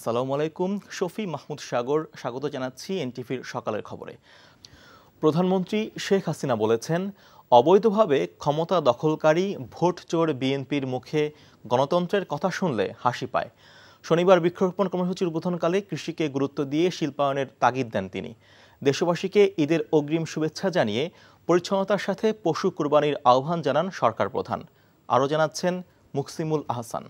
আসসালামু আলাইকুম। শফি মাহমুদ সাগর স্বাগত জানাচ্ছি এনটিভির সকালের খবরে। প্রধানমন্ত্রী শেখ হাসিনা বলেছেন, অবৈধভাবে ক্ষমতা দখলকারী ভোট চোর বিএনপির মুখে গণতন্ত্রের কথা শুনলে হাসি পায়। শনিবার বৃক্ষরোপণ কর্মসূচির উদ্বোধনকালে কৃষিকে গুরুত্ব দিয়ে শিল্পায়নের তাগিদ দেন তিনি। দেশবাসীকে ঈদের অগ্রিম শুভেচ্ছা জানিয়ে পরিচ্ছন্নতার সাথে পশু কুরবানির আহ্বান জানান সরকার প্রধান। আরও জানাচ্ছেন মুকসিমুল আহসান।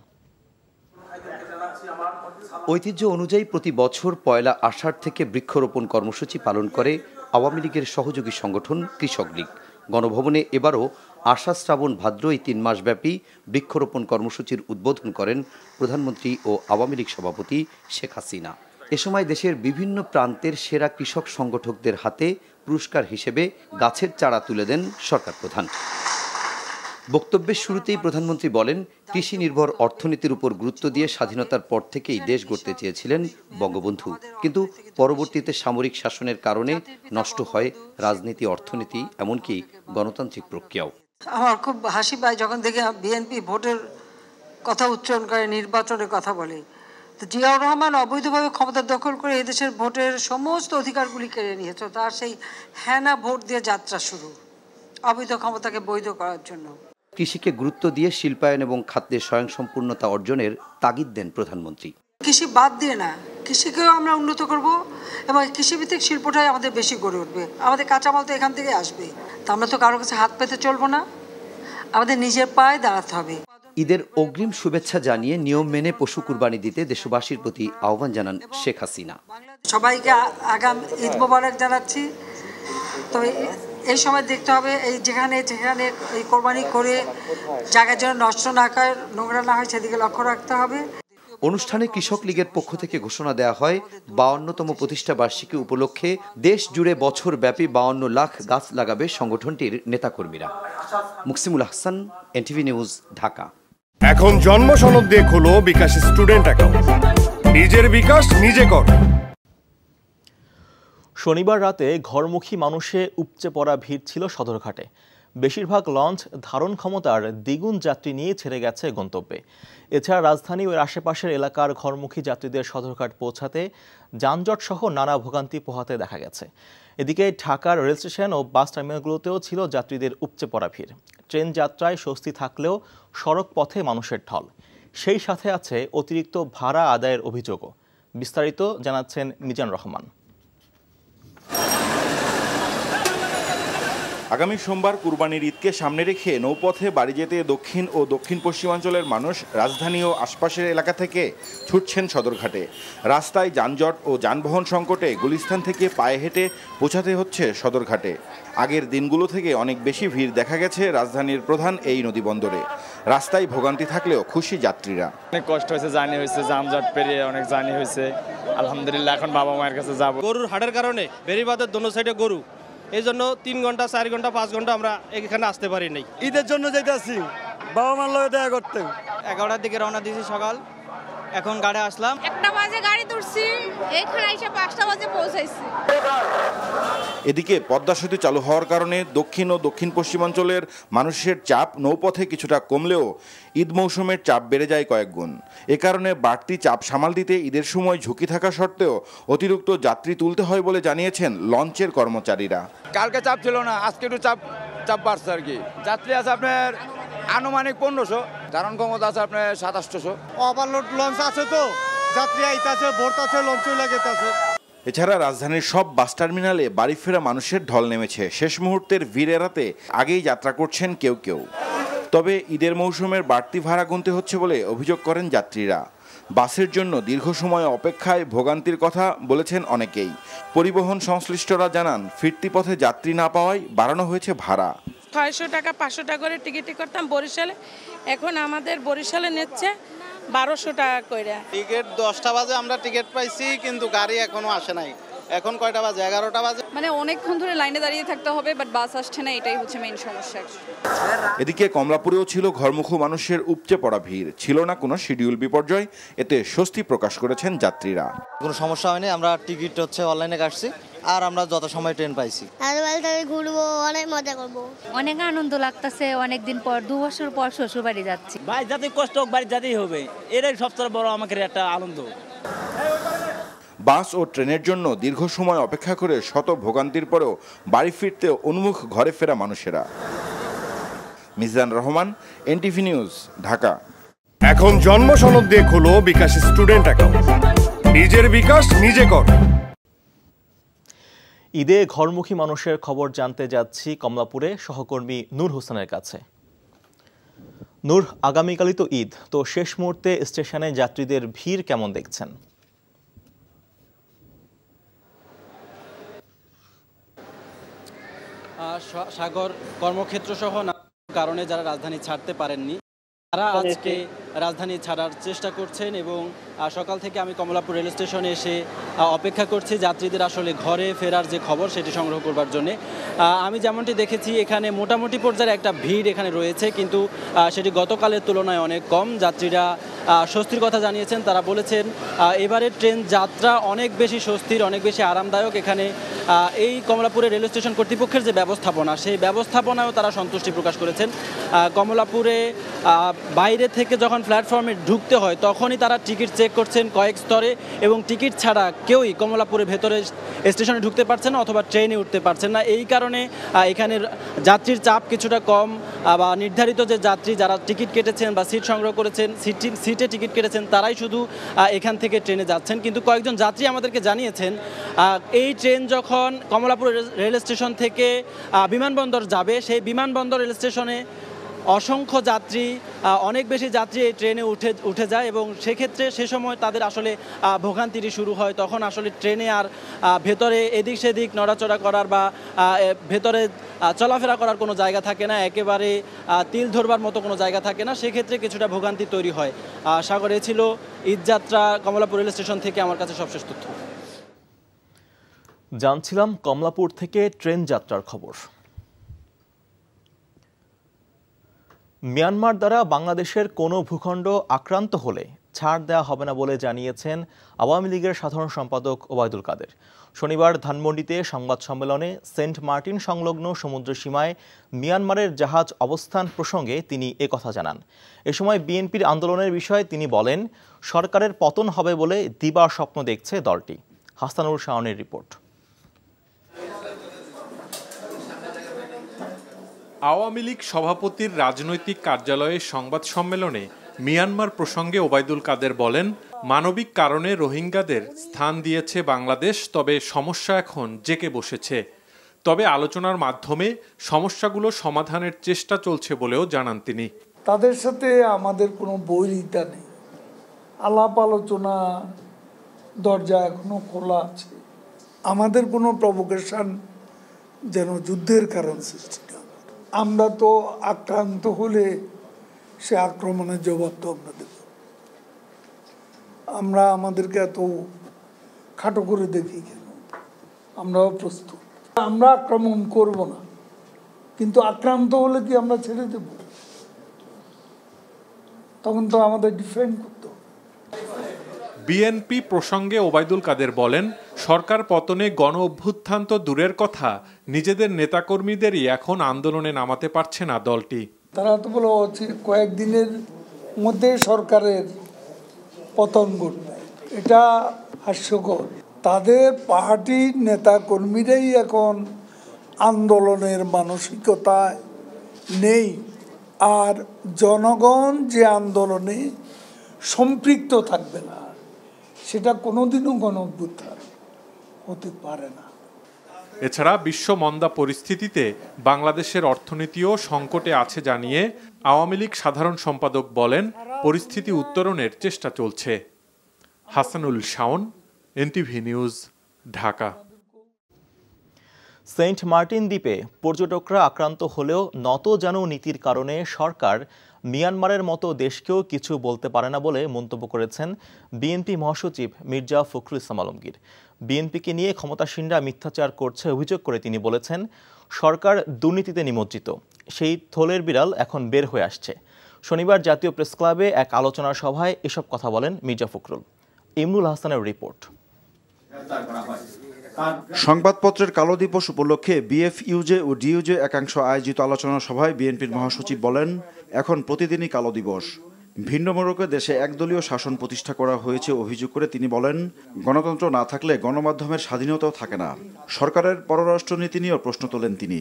ঐতিহ্য অনুযায়ী প্রতি বছর পয়লা আষাঢ় থেকে বৃক্ষরোপণ কর্মসূচি পালন করে আওয়ামী লীগের সহযোগী সংগঠন কৃষক লীগ। গণভবনে এবারও আষাঢ় শ্রাবণ ভাদ্র এই 3 মাসব্যাপী বৃক্ষরোপণ কর্মসূচির উদ্বোধন করেন প্রধানমন্ত্রী ও আওয়ামী লীগ সভাপতি শেখ হাসিনা। এ সময় দেশের বিভিন্ন প্রান্তের সেরা কৃষক সংগঠকদের হাতে পুরস্কার হিসেবে গাছের চারা তুলে দেন সরকার প্রধান। বক্তব্যের শুরুতেই প্রধানমন্ত্রী বলেন, কৃষি নির্ভর অর্থনীতির উপর গুরুত্ব দিয়ে স্বাধীনতার পর থেকেই দেশ গড়তে চেয়েছিলেন বঙ্গবন্ধু, কিন্তু পরবর্তীতে সামরিক শাসনের কারণে নষ্ট হয় রাজনীতি, অর্থনীতি, এমনকি গণতান্ত্রিক প্রক্রিয়াও। আমার খুব হাসি পায় যখন দেখি বিএনপি ভোটের কথা উচ্চারণ করে, নির্বাচনের কথা বলে। তো জিয়াউর রহমান অবৈধভাবে ক্ষমতা দখল করে এদেশের ভোটের সমস্ত অধিকারগুলি কেড়ে নিয়েছে। তার সেই হ্যানা ভোট দিয়ে যাত্রা শুরু, অবৈধ ক্ষমতাকে বৈধ করার জন্য। কৃষিকে গুরুত্ব দিয়ে শিল্পায়ন এবং খাদ্যের স্বয়ংসম্পূর্ণতা অর্জনের তাগিদ দেন প্রধানমন্ত্রী। কৃষি বাদ দিয়ে না, কৃষিকেও আমরা উন্নত করব এবং কৃষিভিত্তিক শিল্পটাই আমাদের বেশি গড়ে উঠবে। আমাদের কাঁচামাল তো এখান থেকে আসবে, তা আমরা তো কারো কাছে হাত পেতে চলবো না, আমাদের নিজের পায়ে দাঁড়াতে হবে। ঈদের অগ্রিম শুভেচ্ছা জানিয়ে নিয়ম মেনে পশু কুরবানি দিতে দেশবাসীর প্রতি আহ্বান জানান শেখ হাসিনা। সবাইকে আগাম ঈদ মোবারক জানাচ্ছি। তবে এই সময় দেখতে হবে এই যেখানে এই কোরবানি করে জায়গা যেন নষ্ট না হয়, নোংরা না হয়, সেদিকে লক্ষ্য রাখতে হবে। অনুষ্ঠানে কৃষক লীগের পক্ষ থেকে ঘোষণা দেওয়া হয়, 52তম প্রতিষ্ঠা বার্ষিকী উপলক্ষে দেশ জুড়ে বছর ব্যাপী 52 লাখ গাছ লাগাবে সংগঠনটির নেতাকর্মীরা। Muksimul Ahsan, NTV news, Dhaka. এখন জন্ম সনদ দিয়ে খোলো বিকাশ স্টুডেন্ট অ্যাকাউন্ট। নিজের বিকাশ নিজে কর। শনিবার রাতে ঘরমুখী মানুষে উপচে পড়া ভিড় ছিল সদরঘাটে। বেশিরভাগ লঞ্চ ধারণ ক্ষমতার দ্বিগুণ যাত্রী নিয়ে ছেড়ে গেছে গন্তব্যে। এছাড়া রাজধানী ও আশেপাশের এলাকার ঘরমুখী যাত্রীদের সদরঘাট পৌঁছাতে যানজট সহ নানা ভোগান্তি পোহাতে দেখা গেছে। এদিকে ঢাকার রেল স্টেশন ও বাস টার্মিনালগুলোতেও ছিল যাত্রীদের উপচে পড়া ভিড়। ট্রেন যাত্রায় স্বস্তি থাকলেও সড়ক পথে মানুষের ঢল। সেই সাথে আছে অতিরিক্ত ভাড়া আদায়ের অভিযোগও। বিস্তারিত জানাচ্ছেন মিজান রহমান। আগামী সোমবার কুরবানির ঈদকে সামনে রেখে নৌপথে বাড়ি যেতে দক্ষিণ ও দক্ষিণ পশ্চিমাঞ্চলের মানুষ রাজধানী ও আশপাশের এলাকা থেকে ছুটছেন সদরঘাটে। রাস্তায় যানজট ও যানবাহন সংকটে গুলিস্তান থেকে পায়ে হেঁটে পৌঁছাতে হচ্ছে সদরঘাটে। আগের দিনগুলো থেকে অনেক বেশি ভিড় দেখা গেছে রাজধানীর প্রধান এই নদীবন্দরে। রাস্তায় ভোগান্তি থাকলেও খুশি যাত্রীরা। অনেক কষ্ট হয়েছে, জার্নি হয়েছে, যানজট পেরিয়ে অনেক জার্নি হয়েছে। আলহামদুলিল্লাহ, এখন বাবা মায়ের কাছে যাবো। গরুর হাটের কারণে বেরিবাদের দোনো সাইডে গরু, এই জন্য 3 ঘন্টা 4 ঘন্টা 5 ঘন্টা আমরা এখানে আসতে পারি নাই। ঈদের জন্য যাইতেছি বাবা মার লগে দেখা করতে। 11টার দিকে রওনা দিয়েছি সকাল, এখন গাড়ি আসলাম। 1টা বাজে গাড়ি তুলছি, এখানে এসে 5টা বাজে পৌঁছাইছি। এদিকে পদ্মা সেতু চালু হওয়ার কারণে দক্ষিণ ও দক্ষিণ পশ্চিমাঞ্চলের মানুষের চাপ নৌপথে কিছুটা কমলেও ঈদ মৌসুমের চাপ বেড়ে যায় কয়েক গুণ। এ কারণে বাড়তি চাপ সামাল দিতে ঈদের সময় ঝুঁকি থাকা সত্ত্বেও অতিরিক্ত যাত্রী তুলতে হয় বলে জানিয়েছেন লঞ্চের কর্মচারীরা। কালকে চাপ ছিল না, আজকে একটু চাপ বাড়ছে আর কি। যাত্রী আছে আপনার আনুমানিক 1500, ধারণ ক্ষমতা আছে আপনার 2700। ওভারলোড লঞ্চ আছে, তো যাত্রী আইতাছে, ভোরতাছে, লঞ্চ লাগেতাছে। এছাড়া রাজধানীর সব বাস টার্মিনালে বাড়ি ফেরা মানুষের ঢল নেমেছে। শেষ মুহূর্তের ভিড় এড়াতে আগেই যাত্রা করছেন কেউ কেউ। তবে ঈদের মৌসুমের বাড়তি ভাড়া গুনতে হচ্ছে বলে অভিযোগ করেন যাত্রীরা। বাসের জন্য দীর্ঘ সময় অপেক্ষায় ভোগান্তির কথা বলেছেন অনেকেই। পরিবহন সংশ্লিষ্টরা জানান, ফিরতি পথে যাত্রী না পাওয়ায় বাড়ানো হয়েছে ভাড়া। 600 টাকা 500 টাকা করে টিকিট করতাম বরিশালে, এখন আমাদের বরিশালে নিচ্ছে 1200 টাকা করে। টিকিট 10টা বাজে আমরা টিকিট পাইছি, কিন্তু গাড়ি এখনো আসে নাই। এখন কয়টা বাজে? 11টা বাজে। মানে অনেকক্ষণ ধরে লাইনে দাঁড়িয়ে থাকতে হবে, বাট বাস আসছে না, এটাই হচ্ছে মেইন সমস্যা। এদিকে কমলাপুরেও ছিল ঘরমুখী মানুষের উপচে পড়া ভিড়। ছিল না কোনো শিডিউল বিপর্যয়, এতে স্বস্তি প্রকাশ করেছেন যাত্রীরা। কোনো সমস্যা হয়নি, আমরা টিকিট অনলাইনে কাটছি, আর আমরা যত সময় ট্রেন পাইছি। ঘুরবো, অনেক মজা করবো, অনেক আনন্দ লাগতেছে। অনেকদিন পর 2 বছর পর শ্বশুর বাড়ি যাচ্ছি। ভাই যাতে কষ্ট হোক, বাড়ি যাতেই হবে, এটাই সবচেয়ে বড় আমাদের একটা আনন্দ। বাস ও ট্রেনের জন্য দীর্ঘ সময় অপেক্ষা করে শত ভোগান্তির পরেও বাড়ি ফিরতে উন্মুখ ঘরে ফেরা মানুষেরা। Mizan Rahman, NTV news, Dhaka. এখন জন্ম সনদ দিয়ে খোলো বিকাশ স্টুডেন্ট অ্যাকাউন্ট। নিজের বিকাশ নিজে কর। ঈদে ঘরমুখী মানুষের খবর জানতে যাচ্ছি কমলাপুরে সহকর্মী নূর হোসেনের কাছে। নূর, আগামীকালই তো ঈদ, তো শেষ মুহূর্তে স্টেশনে যাত্রীদের ভিড় কেমন দেখছেন? সাগর, কর্মক্ষেত্র সহ কারণে যারা রাজধানী ছাড়তে পারেননি তারা আজকে রাজধানী ছাড়ার চেষ্টা করছেন এবং সকাল থেকে আমি কমলাপুর রেল স্টেশনে এসে অপেক্ষা করছি যাত্রীদের আসলে ঘরে ফেরার যে খবর সেটি সংগ্রহ করবার জন্যে। আমি যেমনটি দেখেছি এখানে মোটামুটি পর্যায়ে একটা ভিড় এখানে রয়েছে, কিন্তু সেটি গতকালের তুলনায় অনেক কম। যাত্রীরা স্বস্তির কথা জানিয়েছেন, তারা বলেছেন এবারের ট্রেন যাত্রা অনেক বেশি স্বস্তির, অনেক বেশি আরামদায়ক। এখানে এই কমলাপুরে রেল স্টেশন কর্তৃপক্ষের যে ব্যবস্থাপনা, সেই ব্যবস্থাপনায়ও তারা সন্তুষ্টি প্রকাশ করেছেন। কমলাপুরে বাইরে থেকে যখন প্ল্যাটফর্মে ঢুকতে হয় তখনই তারা টিকিট চেক করছেন কয়েক স্তরে, এবং টিকিট ছাড়া কেউই কমলাপুরের ভেতরে স্টেশনে ঢুকতে পারছেন না অথবা ট্রেনে উঠতে পারছেন না। এই কারণে এখানের যাত্রীর চাপ কিছুটা কম, বা নির্ধারিত যে যাত্রী যারা টিকিট কেটেছেন বা সিট সংগ্রহ করেছেন, সিটে টিকিট কেটেছেন, তারাই শুধু এখান থেকে ট্রেনে যাচ্ছেন। কিন্তু কয়েকজন যাত্রী আমাদেরকে জানিয়েছেন এই ট্রেন যখন কমলাপুর রেল স্টেশন থেকে বিমানবন্দর যাবে, সেই বিমানবন্দর রেল স্টেশনে অসংখ্য যাত্রী, অনেক বেশি যাত্রী এই ট্রেনে উঠে যায় এবং সেক্ষেত্রে সে সময় তাদের আসলে ভোগান্তিটি শুরু হয়। তখন আসলে ট্রেনে আর ভেতরে এদিক সেদিক নড়াচড়া করার বা ভেতরে চলাফেরা করার কোনো জায়গা থাকে না, একেবারে তিল ধরবার মতো কোনো জায়গা থাকে না। সেক্ষেত্রে কিছুটা ভোগান্তি তৈরি হয়। সাগরে ছিল ঈদযাত্রা কমলাপুর রেল স্টেশন থেকে আমার কাছে সবশেষ তথ্য। জানছিলাম কমলাপুর থেকে ট্রেন যাত্রার খবর। মিয়ানমার দ্বারা বাংলাদেশের কোনো ভূখণ্ড আক্রান্ত হলে ছাড় দেওয়া হবে না বলে জানিয়েছেন আওয়ামী লীগের সাধারণ সম্পাদক ওবায়দুল কাদের। শনিবার ধানমন্ডিতে সংবাদ সম্মেলনে সেন্ট মার্টিন সংলগ্ন সমুদ্র সীমায় মিয়ানমারের জাহাজ অবস্থান প্রসঙ্গে তিনি একথা জানান। এ সময় বিএনপির আন্দোলনের বিষয়ে তিনি বলেন, সরকারের পতন হবে বলে দিবা স্বপ্ন দেখছে দলটি। হাসানুল শাওনের রিপোর্ট। আওয়ামী লীগ সভাপতির রাজনৈতিক কার্যালয়ে সংবাদ সম্মেলনে মিয়ানমার প্রসঙ্গে ওবায়দুল কাদের বলেন, মানবিক কারণে রোহিঙ্গাদের স্থান দিয়েছে বাংলাদেশ, তবে সমস্যা এখন জেঁকে বসেছে। তবে আলোচনার মাধ্যমে সমস্যাগুলো সমাধানের চেষ্টা চলছে বলেও জানান তিনি। তাদের সাথে আমাদের কোনো বৈরিতা নেই, আলাপ আলোচনা দরজা এখনো খোলা আছে। আমাদের কোনো প্রভোকেশন যেন যুদ্ধের কারণ সৃষ্টি না। আমরা তো আক্রান্ত হলে সে আক্রমণের জবাব তো আমরা দেব। আমরা আমাদেরকে এত খাটো করে দেখি কেন? আমরাও প্রস্তুত। আমরা আক্রমণ করব না, কিন্তু আক্রান্ত হলে কি আমরা ছেড়ে দেব? তখন তো আমাদের ডিফেন্ড করতে হবে। বিএনপি প্রসঙ্গে ওবায়দুল কাদের বলেন, সরকার পতনে গণ অভ্যুত্থান তো দূরের কথা, নিজেদের নেতাকর্মীদেরই এখন আন্দোলনে নামাতে পারছে না দলটি। তারা তো বলে কয়েকদিনের মধ্যে সরকারের পতন ঘটবে, এটা হাস্যকর। তাদের পার্টির নেতাকর্মীরাই এখন আন্দোলনের মানসিকতায় নেই, আর জনগণ যে আন্দোলনে সম্পৃক্ত থাকবে না, সেটা কোনোদিনও গণ অভ্যুত্থান হতে পারে না। এছাড়া বিশ্ব মন্দা পরিস্থিতিতে বাংলাদেশের অর্থনীতিও সংকটে আছে জানিয়ে আওয়ামী লীগ সাধারণ সম্পাদক বলেন, পরিস্থিতি উত্তরণের চেষ্টা চলছে। Hasanul Shaon, NTV news, Dhaka. Saint Martin দ্বীপে পর্যটকরা আক্রান্ত হলেও নতজানু নীতির কারণে সরকার মিয়ানমারের মতো দেশকেও কিছু বলতে পারে না বলে মন্তব্য করেছেন বিএনপি মহাসচিব মির্জা ফখরুল ইসলাম আলমগীর। বিএনপিকে নিয়ে ক্ষমতাসীনরা মিথ্যাচার করছে অভিযোগ করে তিনি বলেছেন, সরকার দুর্নীতিতে নিমজ্জিত, সেই থলের বিড়াল এখন বের হয়ে আসছে। শনিবার জাতীয় প্রেস ক্লাবে এক আলোচনা সভায় এসব কথা বলেন মির্জা ফখরুল। ইমরুল হাসানের রিপোর্ট। সংবাদপত্রের কালো দিবস উপলক্ষে বিএফইউজে ও ডিইউজে একাংশ আয়োজিত আলোচনা সভায় বিএনপির মহাসচিব বলেন, এখন প্রতিদিনই কালো দিবস। ভিন্ন মোড়কে দেশে একদলীয় শাসন প্রতিষ্ঠা করা হয়েছে অভিযোগ করে তিনি বলেন, গণতন্ত্র না থাকলে গণমাধ্যমের স্বাধীনতাও থাকে না। সরকারের পররাষ্ট্রনীতি নিয়েও প্রশ্ন তোলেন তিনি।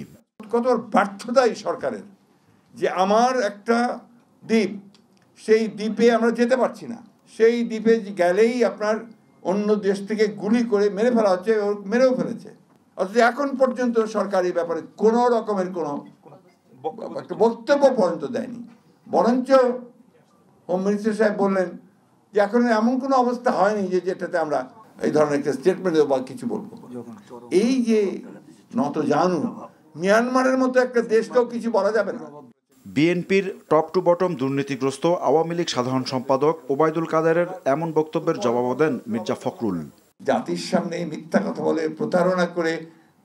কত ব্যর্থতাই সরকারের, যে আমার একটা দ্বীপ, সেই দ্বীপে আমরা যেতে পারছি না, সেই দ্বীপে গেলেই আপনার অন্য দেশ থেকে গুলি করে মেরে ফেলা হচ্ছে, মেরেও ফেলেছে। অথচ এখন পর্যন্ত সরকার এই ব্যাপারে কোনো রকমের কোনো বক্তব্য পর্যন্ত দেয়নি। বরঞ্চ হোম মিনিস্টার সাহেব বললেন যে এখন এমন কোনো অবস্থা হয়নি যে যেটাতে আমরা এই ধরনের একটা স্টেটমেন্ট বা কিছু বলবো। এই যে নত জানু, মিয়ানমারের মতো একটা দেশকেও কিছু বলা যাবে না। বিএনপির টপ টু বটম দুর্নীতিগ্রস্ত আওয়ামী লীগ সাধারণ সম্পাদক ওবায়দুল কাদেরের এমন বক্তব্যের জবাব দেন মির্জা ফখরুল। জাতির সামনে মিথ্যা কথা বলে প্রতারণা করে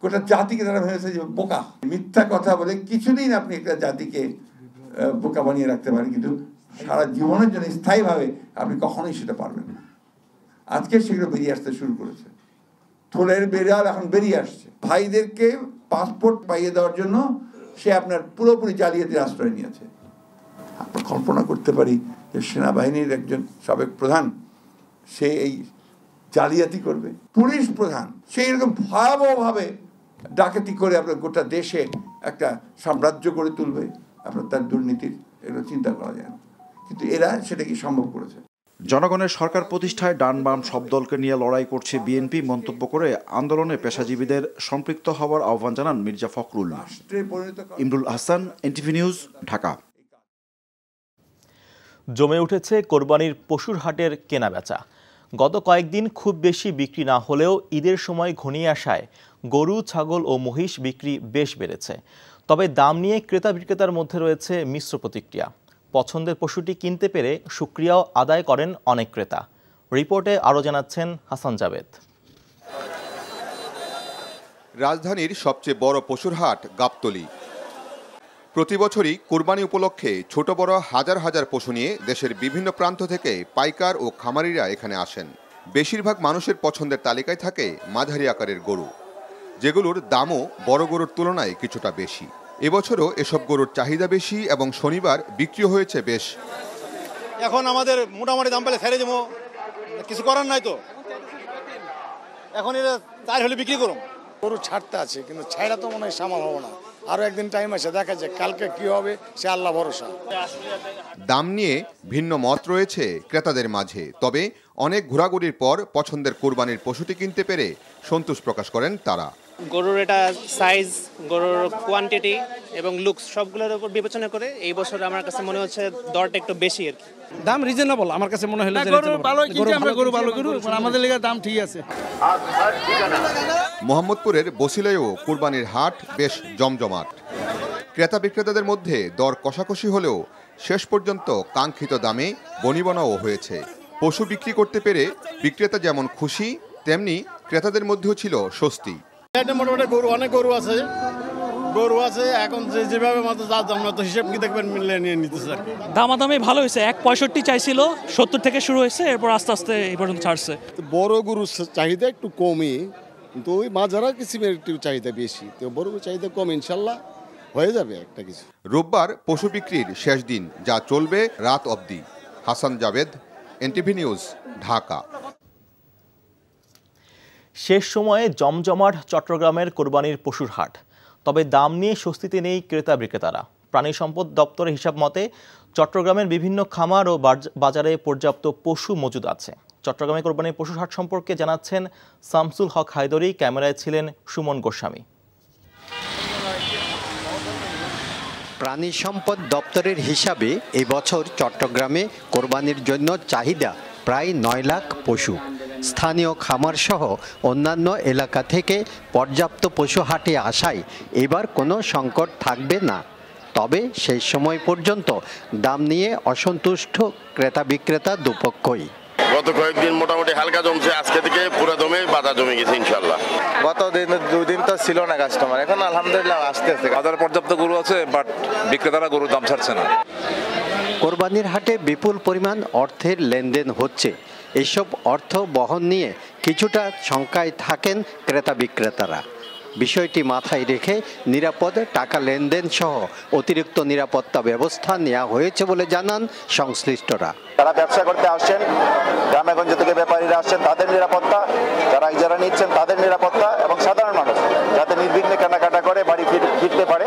গোটা জাতিকে তারা ভেবেছে যে বোকা। মিথ্যা কথা বলে কিছুদিন আপনি একটা জাতিকে বোকা বানিয়ে রাখতে পারেন, কিন্তু সারা জীবনের জন্য স্থায়ীভাবে আপনি কখনোই সেটা পারবেন না। আজকে সেগুলো বেরিয়ে আসতে শুরু করেছে, থোলের বেড়াল এখন বেরিয়ে আসছে। ভাইদেরকে পাসপোর্ট পাইয়ে দেওয়ার জন্য সে আপনার পুরোপুরি জালিয়াতির আশ্রয় নিয়েছে। আমরা কল্পনা করতে পারি যে সেনাবাহিনীর একজন সাবেক প্রধান সে এই জালিয়াতি করবে, পুলিশ প্রধান সে এরকম ভয়াবহভাবে ডাকাতি করে আপনার গোটা দেশে একটা সাম্রাজ্য গড়ে তুলবে, আপনার তার দুর্নীতির এগুলো চিন্তা করা যায় না। কিন্তু এরা সেটা কি সম্ভব করেছে? জনগণের সরকার প্রতিষ্ঠায় ডান বাম সব দলকে নিয়ে লড়াই করছে বিএনপি মন্তব্য করে আন্দোলনে পেশাজীবীদের সম্পৃক্ত হওয়ার আহ্বান জানান মির্জা ফখরুল। Imrul Hasan, NTV news, Dhaka. জমে উঠেছে কোরবানির পশুর হাটের কেনাবেচা। গত কয়েকদিন খুব বেশি বিক্রি না হলেও ঈদের সময় ঘনিয়ে আসায় গরু, ছাগল ও মহিষ বিক্রি বেশ বেড়েছে। তবে দাম নিয়ে ক্রেতা বিক্রেতার মধ্যে রয়েছে মিশ্র প্রতিক্রিয়া। পছন্দের পশুটি কিনতে পেরে শুকরিয়াও আদায় করেন অনেক ক্রেতা। রিপোর্টে আরও জানাচ্ছেন হাসান জাবেদ। রাজধানীর সবচেয়ে বড় পশুর হাট গাবতলী। প্রতি বছরই কোরবানি উপলক্ষে ছোট বড় হাজার হাজার পশু নিয়ে দেশের বিভিন্ন প্রান্ত থেকে পাইকার ও খামারিরা এখানে আসেন। বেশিরভাগ মানুষের পছন্দের তালিকায় থাকে মাঝারি আকারের গরু, যেগুলোর দামও বড় গরুর তুলনায় কিছুটা বেশি। এবছরও এসব গরুর চাহিদা বেশি এবং শনিবার বিক্রি হয়েছে বেশ। এখন আমাদের মোটামুটি দাম পেলে ছেড়ে দেবো, কিছু করার নাই তো। এখন এটা তাই হলে বিক্রি করুন। গরু ছাড়তে আছে, কিন্তু ছাইড়া তো মনে হয় সামাল হবো না। আরো একদিন টাইম আছে, দেখা যায় কালকে কি হবে সে আল্লাহ ভরসা। দাম নিয়ে ভিন্ন মত রয়েছে ক্রেতাদের মাঝে, তবে অনেক ঘোরাঘুরির পর পছন্দের কোরবানির পশুটি কিনতে পেরে সন্তোষ প্রকাশ করেন তারা। গরুর এটা সাইজ, গরুর কোয়ান্টিটি এবং লুকস সবগুলোর উপর বিবেচনা করে এই বছর আমার কাছে মনে হচ্ছে দরটা একটু বেশি আর কি। দাম রিজনেবল আমার কাছে মনে হলো। আমাদের লেগে দাম ঠিক আছে। মোহাম্মদপুরের বসিলায়ও কুরবানির হাট বেশ জমজমাট। ক্রেতা বিক্রেতাদের মধ্যে দর কষাকষি হলেও শেষ পর্যন্ত কাঙ্ক্ষিত দামে বনিবনাও হয়েছে। পশু বিক্রি করতে পেরে বিক্রেতা যেমন খুশি, তেমনি ক্রেতাদের মধ্যেও ছিল স্বস্তি। মোটামুটি গরু অনেক গরু আছে এখন যেভাবে মাত্র যা দাম তো হিসেব কি দেখবেন মিলে নিয়ে নিতেছে। দামাদামি ভালো হয়েছে। 1.65 চাইছিল, 70 থেকে শুরু হয়েছে, এরপর আস্তে আস্তে এই পর্যন্ত ছাড়ছে। বড় গরুর চাহিদা একটু কমই, কিন্তু ওই মাঝারা কিসিমের একটু চাহিদা বেশি, তো বড় গরুর চাহিদা কম, ইনশাল্লাহ হয়ে যাবে একটা কিছু। রোববার পশু বিক্রির শেষ দিন, যা চলবে রাত অবধি। Hasan Jabed, NTV news, Dhaka. শেষ সময়ে জমজমাট চট্টগ্রামের কোরবানির পশুর হাট। তবে দাম নিয়ে স্বস্তিতে নেই ক্রেতা বিক্রেতারা। প্রাণী সম্পদ দপ্তরের হিসাব মতে চট্টগ্রামের বিভিন্ন খামার ও বাজারে পর্যাপ্ত পশু মজুদ আছে। চট্টগ্রামে কোরবানির পশুর হাট সম্পর্কে জানাচ্ছেন শামসুল হক হায়দরি, ক্যামেরায় ছিলেন সুমন গোস্বামী। প্রাণী সম্পদ দপ্তরের হিসাবে এবছর চট্টগ্রামে কোরবানির জন্য চাহিদা প্রায় 9 লাখ পশু। স্থানীয় খামার সহ অন্যান্য এলাকা থেকে পর্যাপ্ত পশু হাটে আসায় এবার কোনো সংকট থাকবে না। তবে সেই সময় পর্যন্ত দাম নিয়ে অসন্তুষ্ট ক্রেতা বিক্রেতা দুপক্ষই। গত কয়েকদিন মোটামুটি হালকা জমছে, আজকে থেকে পুরো দমে বাজার জমে গেছে ইনশাল্লাহ। গত দুদিন তো ছিল না কাস্টমার, এখন আলহামদুলিল্লাহ আসতে বাজারে পর্যাপ্ত গরু আছে, বাট বিক্রেতারা গরুর দাম ছাড়ছে না। কোরবানির হাটে বিপুল পরিমাণ অর্থের লেনদেন হচ্ছে। এসব অর্থ বহন নিয়ে কিছুটা শঙ্কায় থাকেন ক্রেতা বিক্রেতারা। বিষয়টি মাথায় রেখে নিরাপদ টাকা লেনদেন সহ অতিরিক্ত নিরাপত্তা ব্যবস্থা নেওয়া হয়েছে বলে জানান সংশ্লিষ্টরা। যারা ব্যবসা করতে আসছেন, গ্রামেগঞ্জ থেকে ব্যাপারীরা আসছেন, তাদের নিরাপত্তা, যারা নিচ্ছেন তাদের নিরাপত্তা, এবং সাধারণ মানুষ যাতে নির্বিঘ্নে কেনাকাটা করে বাড়ি ফিরতে পারে,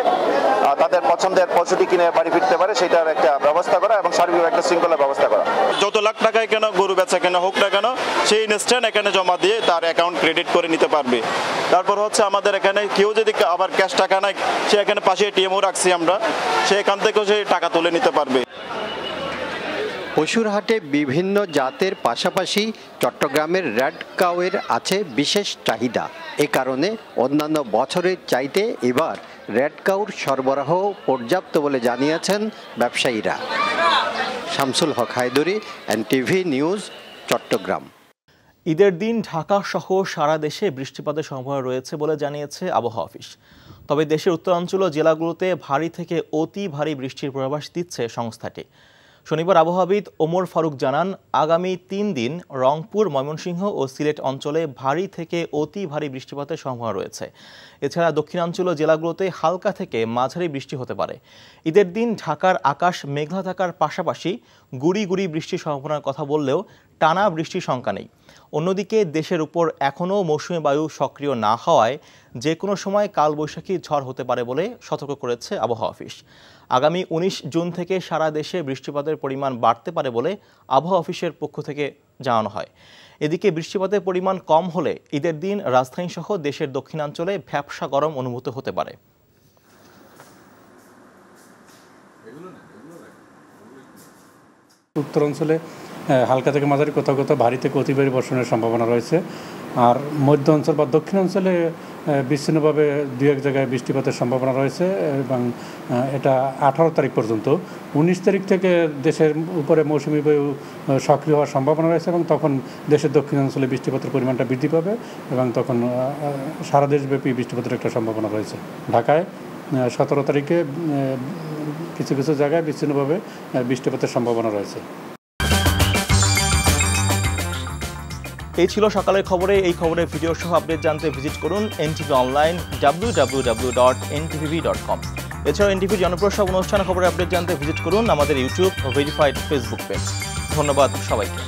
তাদের পছন্দের পশুটি কিনে বাড়ি ফিরতে পারে, সেটার একটা ব্যবস্থা করা এবং সার্বিক একটা শৃঙ্খলা ব্যবস্থা করা। যত লাখ টাকায় কেন গরু বেচা কেন হোক না কেন, সেই ইনস্ট্যান্ট এখানে জমা দিয়ে তার অ্যাকাউন্ট ক্রেডিট করে নিতে পারবে। তারপর হচ্ছে আমাদের এখানে কেউ যদি আবার ক্যাশ টাকা নাই, সে এখানে পাশে এটিএমও রাখছি আমরা, সে এখান থেকেও সে টাকা তুলে নিতে পারবে। পশুর হাটে বিভিন্ন জাতের পাশাপাশি চট্টগ্রামের রেড কাউয়ের আছে বিশেষ চাহিদা। এ কারণে অন্যান্য বছরের চাইতে এবার রেড কাউর সরবরাহ পর্যাপ্ত বলে জানিয়েছেন ব্যবসায়ীরা। শামসুল হক হায়দরি, এনটিভি নিউজ, চট্টগ্রাম। ঈদের দিন ঢাকা সহ সারা দেশে বৃষ্টিপাতের সম্ভাবনা রয়েছে বলে জানিয়েছে আবহাওয়া অফিস। তবে দেশের উত্তরাঞ্চল জেলাগুলোতে ভারী থেকে অতি ভারী বৃষ্টির পূর্বাভাস দিচ্ছে সংস্থাটি। শনিবার আবহাওয়াবিদ ওমর ফারুক জানান, আগামী 3 দিন রংপুর, ময়মনসিংহ ও সিলেট অঞ্চলে ভারী থেকে অতি ভারী বৃষ্টিপাতের সম্ভাবনা রয়েছে। এছাড়া দক্ষিণাঞ্চল জেলাগুলোতে হালকা থেকে মাঝারি বৃষ্টি হতে পারে। ঈদের দিন ঢাকার আকাশ মেঘলা থাকার পাশাপাশি গুড়ি গুড়ি বৃষ্টির সম্ভাবনার কথা বললেও টানা বৃষ্টির শঙ্কা নেই। অন্যদিকে দেশের উপর এখনও মৌসুমী বায়ু সক্রিয় না হওয়ায় যে কোনো সময় কালবৈশাখী ঝড় হতে পারে বলে সতর্ক করেছে আবহাওয়া অফিস। আগামী 19 জুন থেকে সারা দেশে বৃষ্টিপাতের পরিমাণ বাড়তে পারে বলে আবহাওয়া অফিসের পক্ষ থেকে জানানো হয়। এদিকে বৃষ্টিপাতের পরিমাণ কম হলে ঈদের দিন রাজধানী সহ দেশের দক্ষিণাঞ্চলে ভ্যাপসা গরম অনুভূত হতে পারে। উত্তরাঞ্চলে হালকা থেকে মাঝারি কোথাও কোথাও ভারী থেকে অতি ভারী বর্ষণের সম্ভাবনা রয়েছে। আর মধ্য অঞ্চল বা দক্ষিণাঞ্চলে বিচ্ছিন্নভাবে 2-1 জায়গায় বৃষ্টিপাতের সম্ভাবনা রয়েছে এবং এটা 18 তারিখ পর্যন্ত। 19 তারিখ থেকে দেশের উপরে মৌসুমী বায়ু সক্রিয় হওয়ার সম্ভাবনা রয়েছে এবং তখন দেশের দক্ষিণাঞ্চলে বৃষ্টিপাতের পরিমাণটা বৃদ্ধি পাবে এবং তখন সারা দেশব্যাপী বৃষ্টিপাতের একটা সম্ভাবনা রয়েছে। ঢাকায় 17 তারিখে কিছু কিছু জায়গায় বিচ্ছিন্নভাবে বৃষ্টিপাতের সম্ভাবনা রয়েছে। এই ছিল সকালের খবরে। এই খবরের ভিডিও সহ আপডেট জানতে ভিজিট করুন এনটিভি অনলাইন www.ntv.com। এছাড়াও এনটিভির জনপ্রিয় সব অনুষ্ঠান খবরের আপডেট জানতে ভিজিট করুন আমাদের ইউটিউব ও ভেরিফাইড ফেসবুক পেজ। ধন্যবাদ সবাইকে।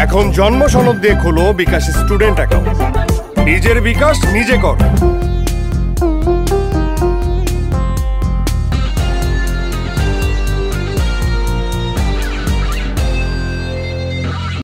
এখন জন্ম সনদ দিয়ে খোলো বিকাশ স্টুডেন্ট অ্যাকাউন্ট। নিজের বিকাশ নিজে কর।